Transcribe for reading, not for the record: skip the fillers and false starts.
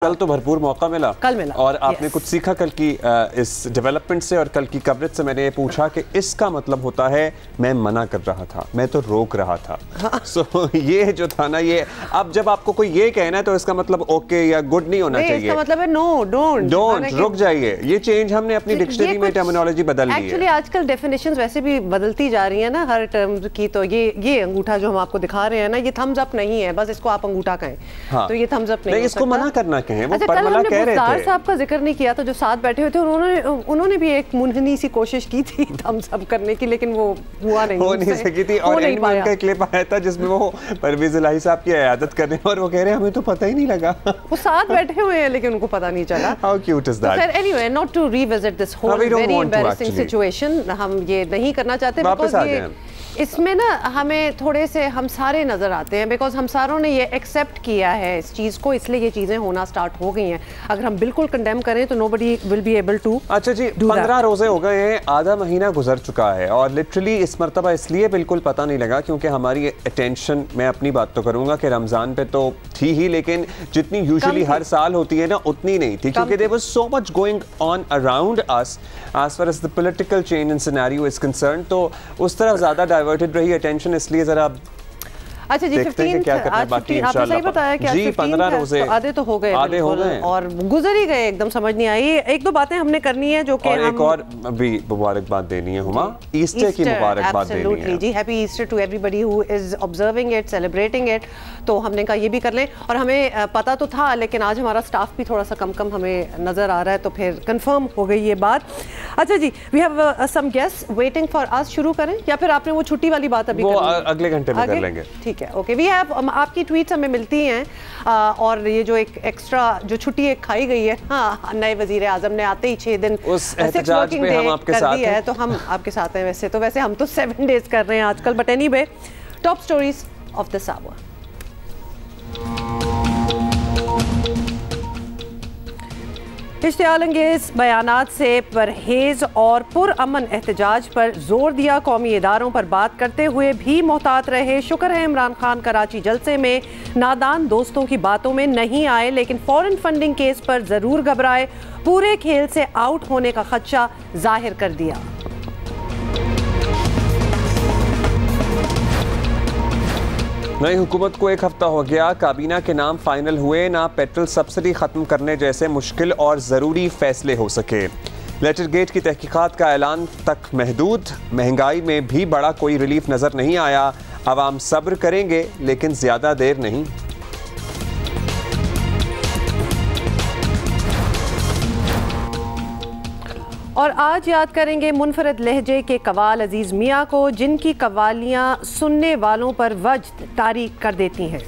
कल तो भरपूर मौका मिला, कल मिला और आपने कुछ सीखा कल की इस डेवलपमेंट से और कल की कवरेज से। मैंने ये पूछा कि इसका मतलब होता है मैं मना कर रहा था, मैं तो रोक रहा था। ये जो था ना, ये अब जब आपको कोई ये कहना है तो इसका मतलब ओके या गुड नहीं होना चाहिए, इसका मतलब है नो, डोंट, रुक जाइए। ये चेंज हमने अपनी डिक्शनरी में टर्मिनोलॉजी बदल ली है। एक्चुअली आजकल डेफिनेशंस वैसे भी बदलती जा रही है ना हर टर्म की। तो ये अंगूठा जो हम आपको दिखा रहे हैं ना, ये थम्स अप नहीं है, बस इसको आप अंगूठा कहें। हाँ। तो ये थम्स अप नहीं, इसको मना करना कहें। वो अच्छा, कल हमने बुज़दार साहब का जिक्र नहीं किया था जो साथ बैठे हुए थे, उन्होंने भी एक मुनहनी सी कोशिश की थी थम्स अप करने की, लेकिन वो हुआ नहीं, हो नहीं सकी थी। और उनका क्लिप आया था जिसमें वो परवेज इलाही साहब की इयादत कर रहे हैं और वो कह रहे हैं हमें तो पता ही नहीं लगा। वो साथ बैठे हुए हैं लेकिन उनको पता नहीं चला। How cute is that. Anyway, not to revisit this whole very embarrassing situation, हम ये नहीं करना चाहते बिकॉज़ इसमें ना हमें थोड़े से हम सारे नजर आते हैं, बिकॉज हम सारों ने ये एक्सेप्ट किया है इस चीज़ को, इसलिए ये चीज़ें होना स्टार्ट हो गई हैं। अगर हम बिल्कुल कंडेम करें तो nobody will be able to. अच्छा जी, 15 रोजे हो गए हैं, आधा महीना गुजर चुका है और लिटरली इस मरतबा इसलिए बिल्कुल पता नहीं लगा क्योंकि हमारी अटेंशन, मैं अपनी बात तो करूंगा कि रमज़ान पे तो थी ही, लेकिन जितनी यूजुअली हर साल होती है ना उतनी नहीं थी, क्योंकि there was so much going on around us as far as the political change in scenario is concern. तो उस तरफ ज़्यादा डाइवर्टेड रही अटेंशन, इसलिए ज़रा अच्छा जी, 15 क्या करना है बाकी इंशाल्लाह। आपने सही बताया कि जी 15 रोजे तो आधे तो हो गए, आधे हो गए और गुजर ही गए, एकदम समझ नहीं आई। एक दो बातें हमने करनी है जो कि हम एक और भी मुबारकबाद देनी है, हुमा ईस्टर की मुबारकबाद देनी है जी। Happy Easter to everybody who is observing it, celebrating it. तो हमने कहा ये भी कर लें, और हमें पता तो था लेकिन आज हमारा स्टाफ भी थोड़ा सा कम हमें नजर आ रहा है, तो फिर कंफर्म हो गई ये बात। अच्छा जी, we have some guests waiting for us. शुरू करें या फिर आपने वो छुट्टी वाली बात अभी अगले घंटे में कर लेंगे? ठीक है, ओके। वी हैव आपकी ट्वीट्स हमें मिलती हैं, और ये जो एक एक्स्ट्रा जो छुट्टी एक खाई गई है, हाँ, नए वजीर आजम ने आते ही 6 दिन उस एहतजाज में हम आपके साथ हैं, तो हम आपके साथ हैं। वैसे हम तो 7 डेज कर रहे हैं आजकल, but anyway, top stories of this hour. इश्तियालंगेज बयानात से परहेज और पुरअमन एहतजाज पर जोर दिया। कौमी इदारों पर बात करते हुए भी मोहतात रहे। शुक्र है इमरान खान कराची जलसे में नादान दोस्तों की बातों में नहीं आए, लेकिन फॉरेन फंडिंग केस पर जरूर घबराए। पूरे खेल से आउट होने का खदशा जाहिर कर दिया। नई हुकूमत को 1 हफ्ता हो गया, काबीना के नाम फाइनल हुए ना पेट्रोल सब्सिडी खत्म करने जैसे मुश्किल और ज़रूरी फैसले हो सके। लेटर गेट की तहकीकात का ऐलान तक महदूद। महंगाई में भी बड़ा कोई रिलीफ नज़र नहीं आया। अवाम सब्र करेंगे लेकिन ज़्यादा देर नहीं। और आज याद करेंगे मुनफरद लहजे के कवाल अजीज़ मियाँ को, जिनकी कवालियाँ सुनने वालों पर वज्द तारीक कर देती हैं।